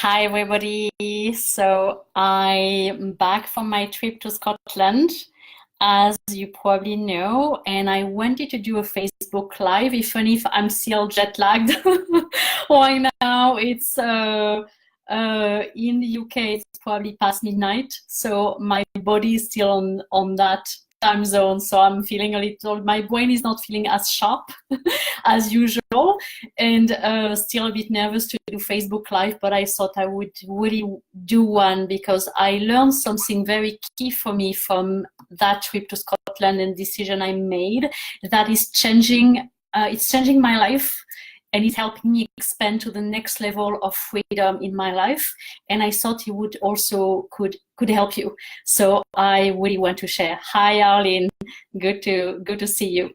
Hi, everybody. So I'm back from my trip to Scotland, as you probably know, and I wanted to do a Facebook Live, even if I'm still jet lagged. Right now, it's in the UK, it's probably past midnight, so my body is still on that time zone. So I'm feeling a little, my brain is not feeling as sharp as usual, and still a bit nervous to do Facebook Live, but I thought I would really do one because I learned something very key for me from that trip to Scotland and decision I made that is changing, it's changing my life, and it's helping me expand to the next level of freedom in my life. And I thought it would also could help you. So I really want to share. Hi, Arlene. Good to see you.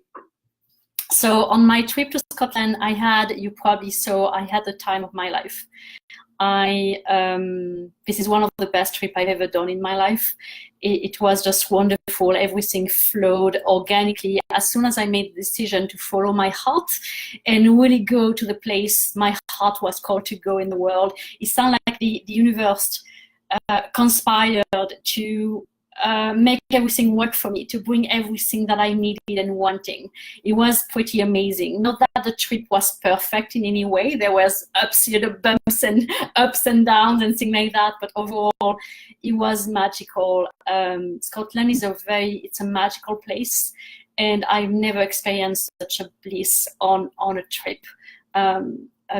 So on my trip to Scotland, you probably saw, I had the time of my life. This is one of the best trips I've ever done in my life. It was just wonderful. Everything flowed organically. As soon as I made the decision to follow my heart and really go to the place my heart was called to go in the world, it sounded like the universe conspired to make everything work for me, to bring everything that I needed and wanting. It was pretty amazing. Not that the trip was perfect in any way. There was bumps and ups and downs and things like that, but overall it was magical. Scotland is it's a magical place, and I've never experienced such a bliss on a trip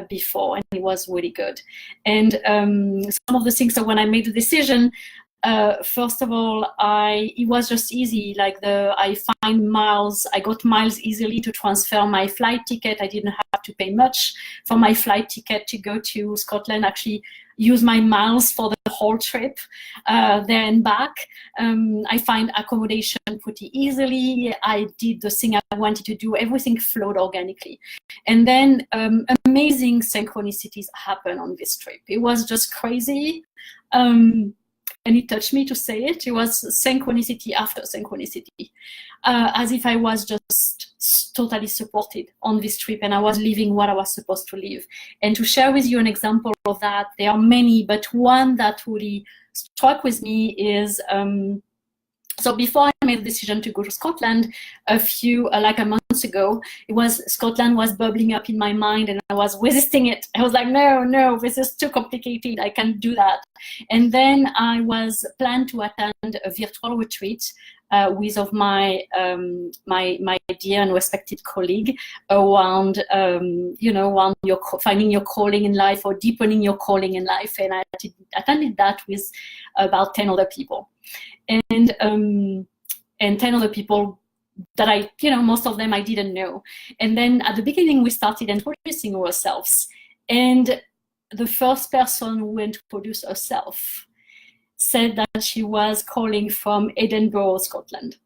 before, and it was really good. And some of the things, so when I made the decision, first of all, it was just easy. I got miles easily to transfer my flight ticket. I didn't have to pay much for my flight ticket to go to Scotland. Actually, use my miles for the whole trip there and back. I find accommodation pretty easily. I did the thing I wanted to do. Everything flowed organically. And then amazing synchronicities happened on this trip. It was just crazy. And it touched me to say it. It was synchronicity after synchronicity, as if I was just totally supported on this trip and I was living what I was supposed to live. And to share with you an example of that, there are many, but one that really struck with me is, so before I made the decision to go to Scotland like a month ago, Scotland was bubbling up in my mind and I was resisting it. I was like, no, this is too complicated. I can't do that. And then I was planned to attend a virtual retreat with of my dear and respected colleague around, around finding your calling in life or deepening your calling in life. And I attended that with about 10 other people. And 10 other people that most of them I didn't know. And then at the beginning, we started introducing ourselves. And the first person who introduced herself said that she was calling from Edinburgh, Scotland.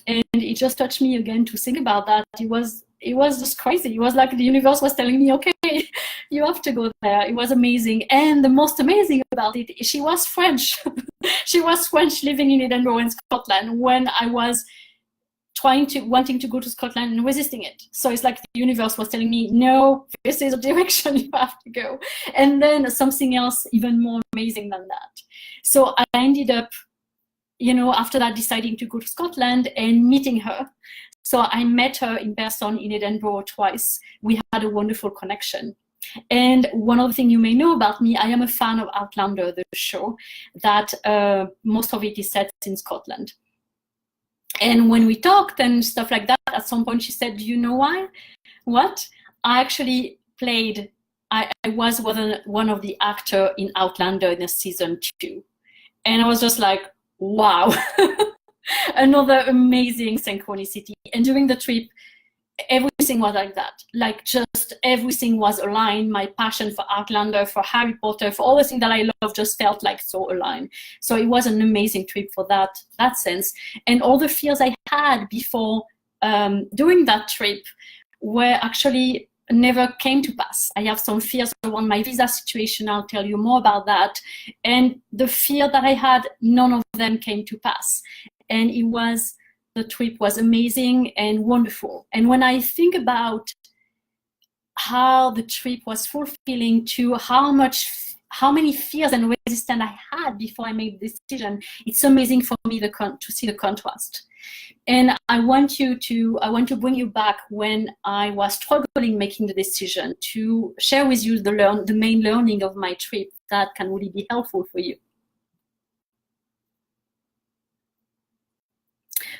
And it just touched me again to think about that. It was just crazy. It was like the universe was telling me, okay, you have to go there. It was amazing. And the most amazing about it, she was French. She was French, living in Edinburgh in Scotland when I was wanting to go to Scotland and resisting it. So it's like the universe was telling me, no, this is a direction you have to go. And then something else even more amazing than that. So I ended up, after that, deciding to go to Scotland and meeting her. So I met her in person in Edinburgh twice. We had a wonderful connection. And one other thing you may know about me, I am a fan of Outlander, the show, that most of it is set in Scotland. And when we talked and stuff like that, at some point she said, do you know why? What? I actually played, I was one of the actors in Outlander in season 2. And I was just like, wow. Another amazing synchronicity. And during the trip, everything was like that. Like just everything was aligned. My passion for Outlander, for Harry Potter, for all the things that I love just felt like so aligned. So it was an amazing trip for that sense. And all the fears I had before doing that trip were actually never came to pass. I have some fears around my visa situation. I'll tell you more about that. And the fear that I had, none of them came to pass. And the trip was amazing and wonderful. And when I think about how the trip was fulfilling, to how much how many fears and resistance I had before I made the decision. It's amazing for me to see the contrast. And I want to bring you back when I was struggling making the decision, to share with you the main learning of my trip that can really be helpful for you.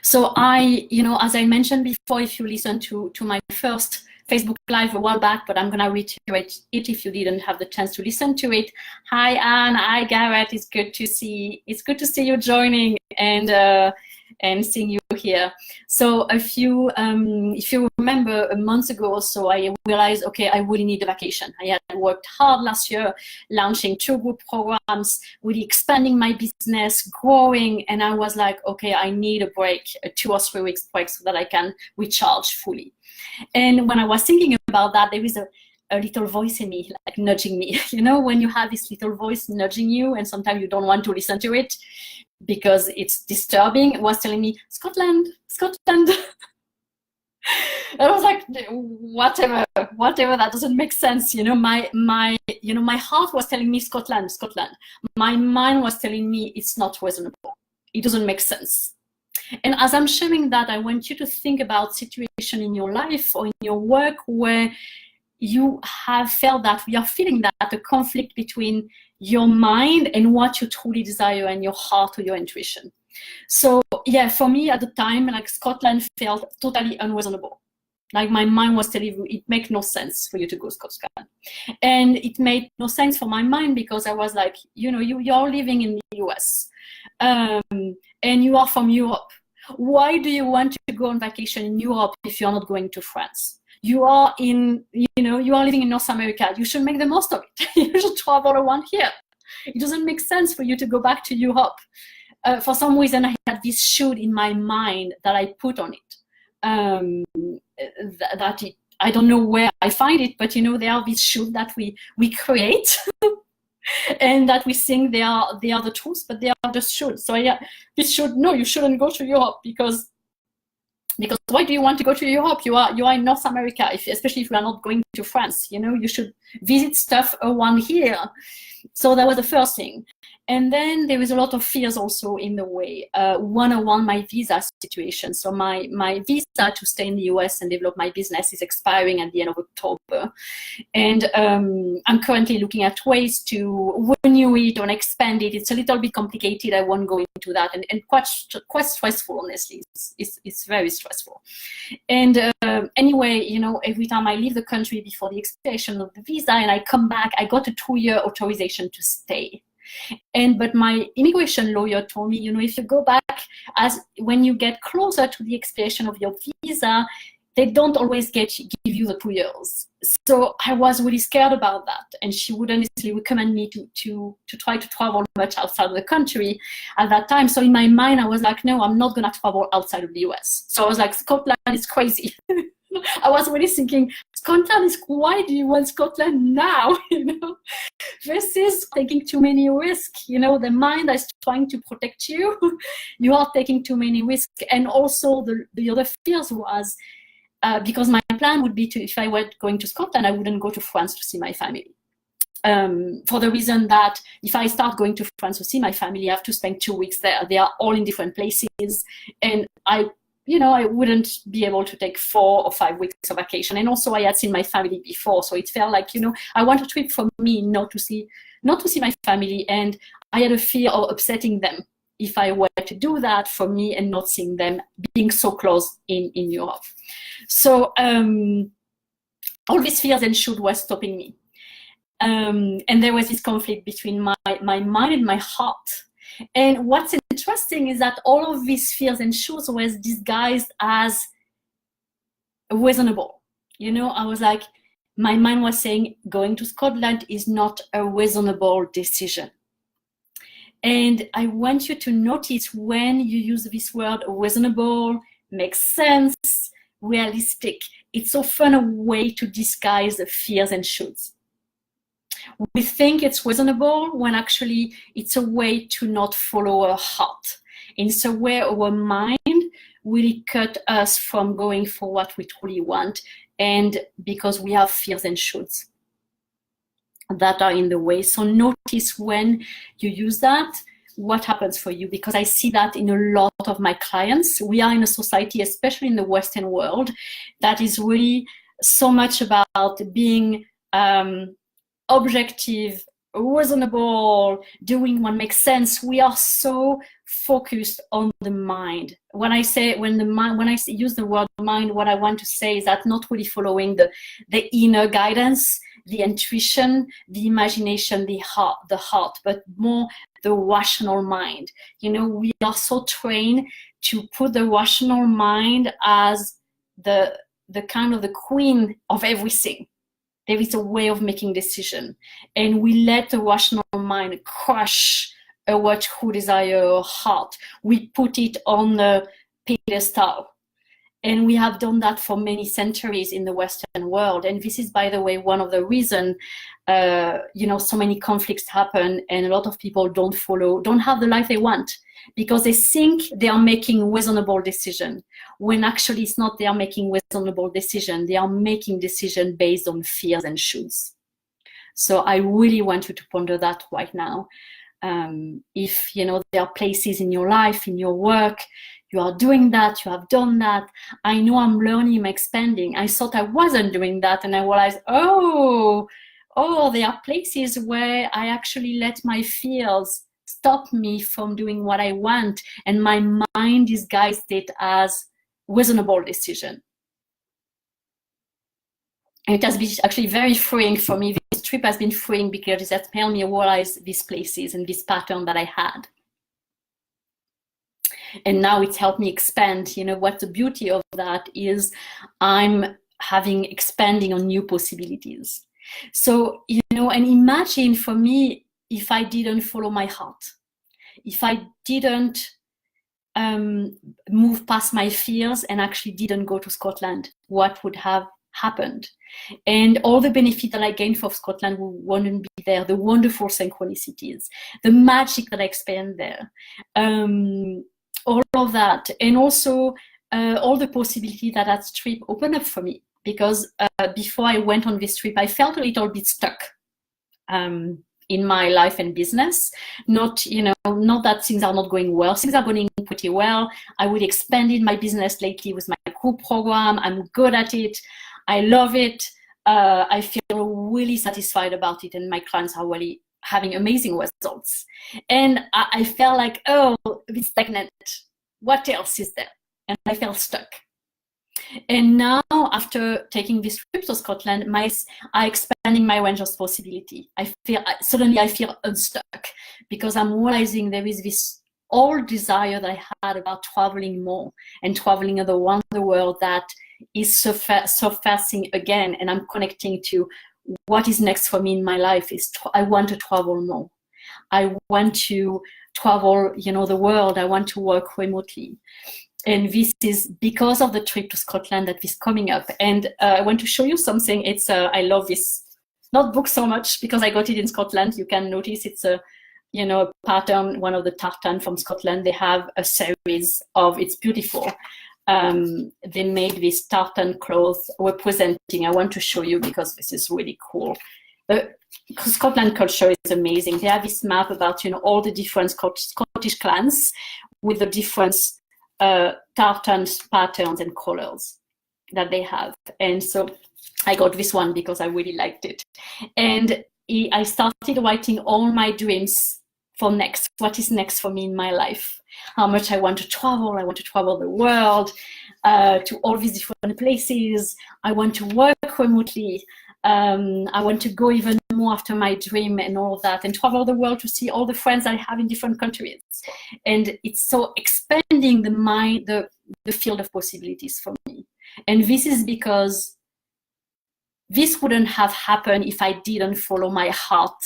So as I mentioned before, if you listen to my first Facebook Live a while back, but I'm going to reiterate it if you didn't have the chance to listen to it. Hi, Anne. Hi, Garrett. It's good to see you joining and seeing you here. So if you remember, a month ago or so, I realized, okay, I really need a vacation. I had worked hard last year, launching 2 group programs, really expanding my business, growing, and I was like, okay, I need a break, a 2 or 3 weeks break, so that I can recharge fully. And when I was thinking about that, there is a little voice in me, like nudging me. When you have this little voice nudging you, and sometimes you don't want to listen to it because it's disturbing, it was telling me, Scotland. And I was like, whatever, that doesn't make sense. My heart was telling me Scotland. My mind was telling me it's not reasonable. It doesn't make sense. And as I'm sharing that, I want you to think about situation in your life or in your work where you have felt that, we are feeling that, a conflict between your mind and what you truly desire and your heart or your intuition. So yeah, for me at the time, like, Scotland felt totally unreasonable. Like, my mind was telling you, it makes no sense for you to go to Scotland. And it made no sense for my mind because I was like, you're living in the US and you are from Europe. Why do you want to go on vacation in Europe if you're not going to France? You are living in North America. You should make the most of it. You should travel around here. It doesn't make sense for you to go back to Europe. For some reason, I had this should in my mind that I put on it. I don't know where I find it, but there are these should that we create. And that we think they are the truth, but they are just should. So yeah, this should, no, you shouldn't go to Europe because why do you want to go to Europe? You are in North America, especially if you are not going to France. You should visit stuff around here. So that was the first thing. And then there is a lot of fears also in the way. One around my visa situation. So my visa to stay in the US and develop my business is expiring at the end of October. And I'm currently looking at ways to renew it or expand it. It's a little bit complicated. I won't go into that. And quite stressful, honestly. It's very stressful. And anyway, every time I leave the country before the expiration of the visa and I come back, I got a 2-year authorization to stay. But my immigration lawyer told me, if you go back, when you get closer to the expiration of your visa, they don't always give you the 2 years. So I was really scared about that. And she would honestly recommend me to try to travel much outside of the country at that time. So in my mind, I was like, no, I'm not going to travel outside of the US. So I was like, Scotland is crazy. I was really thinking, Scotland is, why do you want Scotland now? This is taking too many risks. The mind is trying to protect you. You are taking too many risks. And also the other fears was, because my plan would be if I were going to Scotland, I wouldn't go to France to see my family. For the reason that if I start going to France to see my family, I have to spend 2 weeks there. They are all in different places. And I wouldn't be able to take 4 or 5 weeks of vacation. And also I had seen my family before. So it felt like, I want a trip for me, not to see my family. And I had a fear of upsetting them if I were to do that for me and not seeing them being so close in Europe. So all these fears and should were stopping me. And there was this conflict between my mind and my heart. And what's interesting is that all of these fears and shoulds was disguised as reasonable. I was like, my mind was saying going to Scotland is not a reasonable decision. And I want you to notice when you use this word reasonable, makes sense, realistic, it's often a way to disguise the fears and shoulds. We think it's reasonable when actually it's a way to not follow our heart. And it's a way our mind really cut us from going for what we truly want, and because we have fears and shoulds. that are in the way. So notice when you use that, what happens for you, because I see that in a lot of my clients. We are in a society, especially in the Western world, that is really so much about being objective, reasonable, doing what makes sense. We are so focused on the mind. When I use the word mind, what I want to say is that not really following the inner guidance, the intuition, the imagination, the heart, but more the rational mind. You know, we are so trained to put the rational mind as the kind of the queen of everything. There is a way of making decision, and we let the rational mind crush our true desire, our heart. We put it on the pedestal, and we have done that for many centuries in the Western world. And this is, by the way, one of the reasons so many conflicts happen, and a lot of people don't have the life they want, because they think they are making reasonable decision, when actually it's not they are making reasonable decision. They are making decision based on fears and shoulds. So I really want you to ponder that right now. If there are places in your life, in your work, you are doing that, you have done that. I know I'm learning, I'm expanding. I thought I wasn't doing that, and I realized, oh, there are places where I actually let my fears stop me from doing what I want, and my mind disguised it as reasonable decision. And it has been actually very freeing for me. This trip has been freeing because it has helped me realize these places and this pattern that I had. And now it's helped me expand. What the beauty of that is, I'm expanding on new possibilities. So, and imagine for me, if I didn't follow my heart, if I didn't move past my fears and actually didn't go to Scotland, what would have happened? And all the benefit that I gained from Scotland wouldn't be there. The wonderful synchronicities, the magic that I experienced there, all of that, and also all the possibility that trip opened up for me. Because before I went on this trip, I felt a little bit stuck in my life and business. Not that things are not going well. Things are going pretty well. I really expanded my business lately with my group program. I'm good at it. I love it. I feel really satisfied about it, and my clients are really having amazing results. And I felt like, oh, it's stagnant. What else is there? And I felt stuck. And now, after taking this trip to Scotland, I expanding my range of possibility. Suddenly I feel unstuck, because I'm realizing there is this old desire that I had about traveling more and traveling around the world that is surfacing again, and I'm connecting to what is next for me in my life. I want to travel more. I want to travel, the world. I want to work remotely. And this is because of the trip to Scotland that is coming up. And I want to show you something. I love this notebook so much because I got it in Scotland. You can notice it's a pattern, one of the tartan from Scotland. They have a series of, it's beautiful. They made this tartan cloth representing, I want to show you because this is really cool. Scotland culture is amazing. They have this map about, all the different Scottish clans with the different tartan patterns and colors that they have. And so I got this one because I really liked it. And I started writing all my dreams for next. What is next for me in my life? How much I want to travel. I want to travel the world to all these different places. I want to work remotely. I want to go even more after my dream and all of that, and travel the world to see all the friends I have in different countries. And it's so expanding the field of possibilities for me. And this is because this wouldn't have happened if I didn't follow my heart,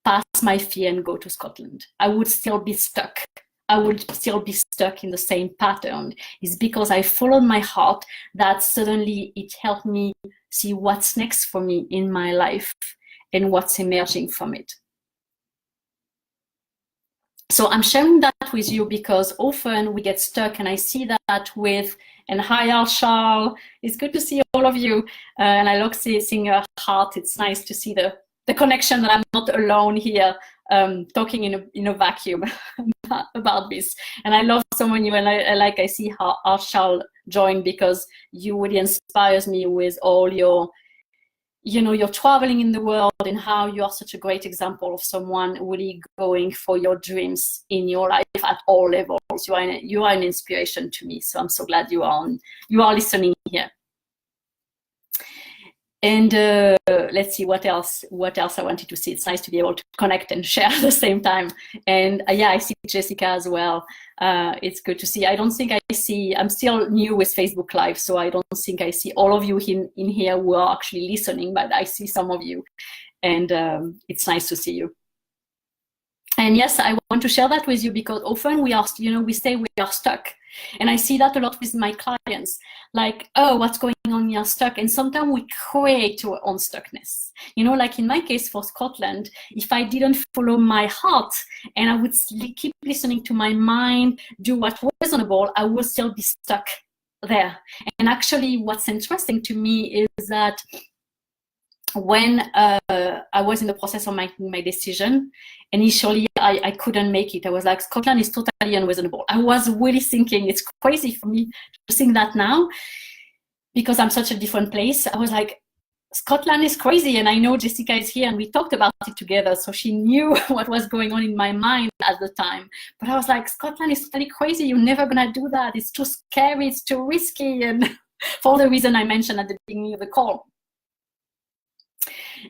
pass my fear, and go to Scotland. I would still be stuck. I would still be stuck in the same pattern. It's because I followed my heart that suddenly it helped me see what's next for me in my life and what's emerging from it. So I'm sharing that with you because often we get stuck, and I see that with, and hi Charles, it's good to see all of you. And I love seeing your heart. It's nice to see the the connection that I'm not alone here talking in a vacuum about this. And I love so many, and I see how Arshal joined, because you really inspires me with all your, you're traveling in the world, and how you are such a great example of someone really going for your dreams in your life at all levels. You are an inspiration to me. So I'm so glad you are listening here. And let's see what else I wanted to see. It's nice to be able to connect and share at the same time. And yeah, I see Jessica as well. It's good to see. I don't think I see, I'm still new with Facebook Live, so I don't think I see all of you in here who are actually listening, but I see some of you, and it's nice to see you. And yes, I want to share that with you, because often we say we are stuck. And I see that a lot with my clients, like, oh, what's going on? You're stuck. And sometimes we create our own stuckness. Like in my case for Scotland, if I didn't follow my heart and I would keep listening to my mind, do what was reasonable, I would still be stuck there. And actually, what's interesting to me is that when I was in the process of making my decision, initially I couldn't make it. I was like, Scotland is totally unreasonable. I was really thinking, it's crazy for me to think that now, because I'm such a different place. I was like, Scotland is crazy. And I know Jessica is here, and we talked about it together, so she knew what was going on in my mind at the time. But I was like, Scotland is totally crazy. You're never gonna do that. It's too scary. It's too risky. And for the reason I mentioned at the beginning of the call.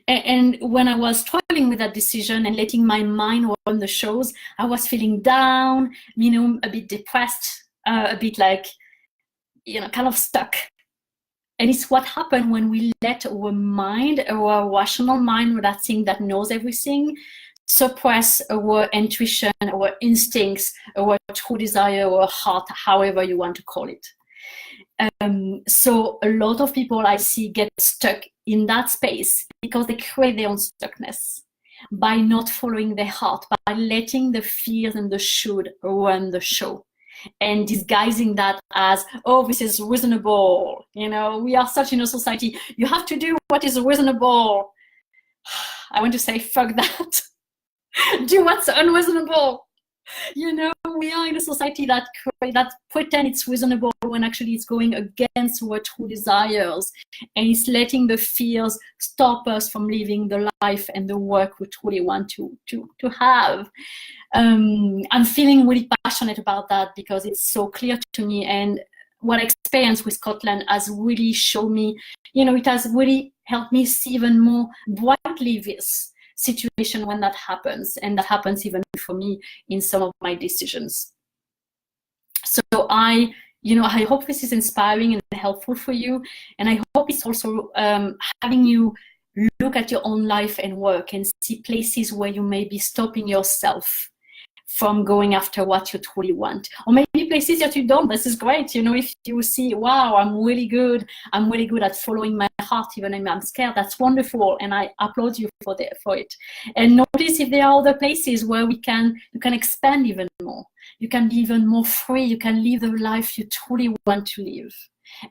And when I was struggling with that decision and letting my mind run the shows, I was feeling down, a bit depressed, a bit like, kind of stuck. And it's what happened when we let our mind, our rational mind, that thing that knows everything, suppress our intuition, our instincts, our true desire, our heart, however you want to call it. So a lot of people I see get stuck in that space because they create their own stuckness by not following their heart, by letting the fears and the should run the show, and disguising that as, oh, this is reasonable. We are such in a society, you have to do what is reasonable. I want to say, fuck that. Do what's unreasonable. We are in a society that pretend it's reasonable when actually it's going against our true desires, and it's letting the fears stop us from living the life and the work we truly want to have. I'm feeling really passionate about that because it's so clear to me, and what I experienced with Scotland has really shown me, it has really helped me see even more brightly this situation when that happens, and that happens even for me in some of my decisions. So I hope this is inspiring and helpful for you, and I hope it's also having you look at your own life and work and see places where you may be stopping yourself from going after what you truly want, or maybe places that you don't. This is great. If you see, wow, I'm really good at following my heart, even if I'm scared, that's wonderful, and I applaud you for it. And notice if there are other places where you can expand even more. You can be even more free. You can live the life you truly want to live,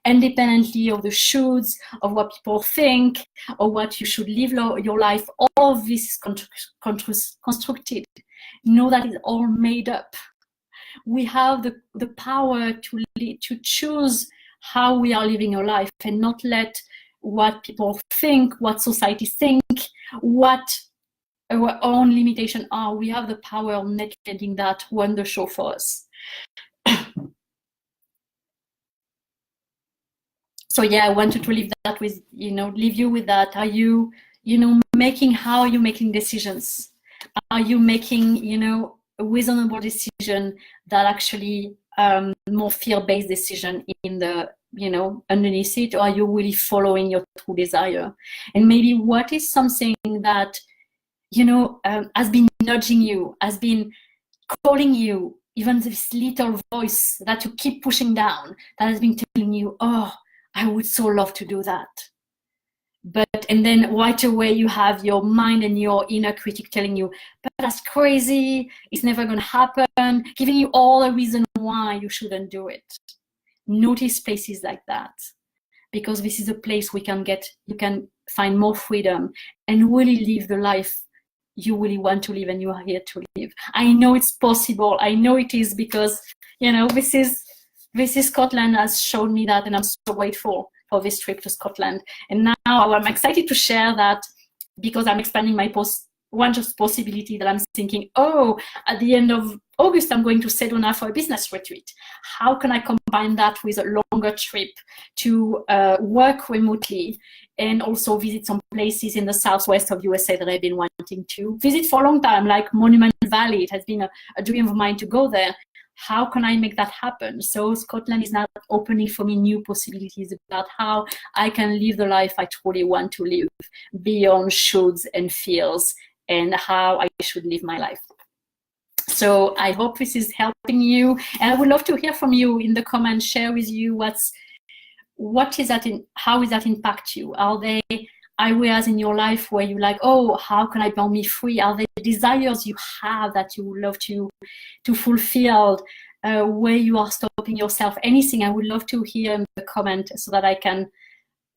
independently of the shoulds, of what people think, or what you should live your life. All of this is constructed. Know that it's all made up. We have the power to choose how we are living our life, and not let what people think, what society think, what our own limitations are. We have the power of not letting that run the show for us. So yeah, I wanted to leave that with, leave you with that. Are you, how are you making decisions? Are you making, a reasonable decision that actually more fear-based decision in the, underneath it? Or are you really following your true desire? And maybe what is something that, has been nudging you, has been calling you, even this little voice that you keep pushing down, that has been telling you, oh, I would so love to do that. And then right away you have your mind and your inner critic telling you, but that's crazy, it's never going to happen, giving you all the reason why you shouldn't do it. Notice places like that. because this is a place you can find more freedom and really live the life you really want to live and you are here to live. I know it's possible. I know it is, because, you know, this is Scotland has shown me that, and I'm so grateful for this trip to Scotland. And now I'm excited to share that, because I'm expanding my one just possibility that I'm thinking, oh, at the end of August, I'm going to Sedona for a business retreat. How can I combine that with a longer trip to work remotely and also visit some places in the southwest of USA that I've been wanting to visit for a long time, like Monument Valley? It has been a dream of mine to go there. How can I make that happen? So Scotland is now opening for me new possibilities about how I can live the life I truly want to live, beyond shoulds and fears, and how I should live my life. So I hope this is helping you, and I would love to hear from you in the comments. Share with you how is that impact you? Are there areas in your life where you're like, oh, how can I be free? Are there desires you have that you would love to fulfill, where you are stopping yourself? Anything, I would love to hear in the comment, so that I can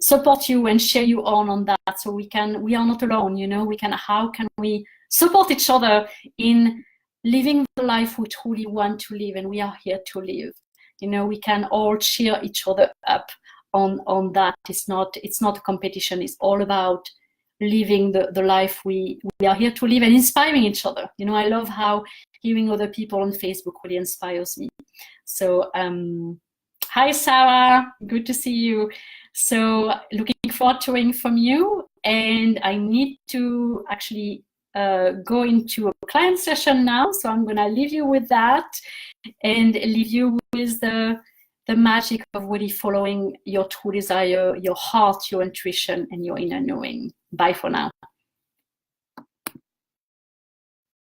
support you and share you on that. So we are not alone, you know. How can we support each other in living the life we truly want to live, and we are here to live. You know, we can all cheer each other up on that. It's not a competition. It's all about living the life we are here to live, and inspiring each other. You know, I love how hearing other people on Facebook really inspires me. So hi Sarah, good to see you. So looking forward to hearing from you, and I need to actually go into a client session now, so I'm gonna leave you with that and leave you with the magic of really following your true desire, your heart, your intuition, and your inner knowing. Bye for now.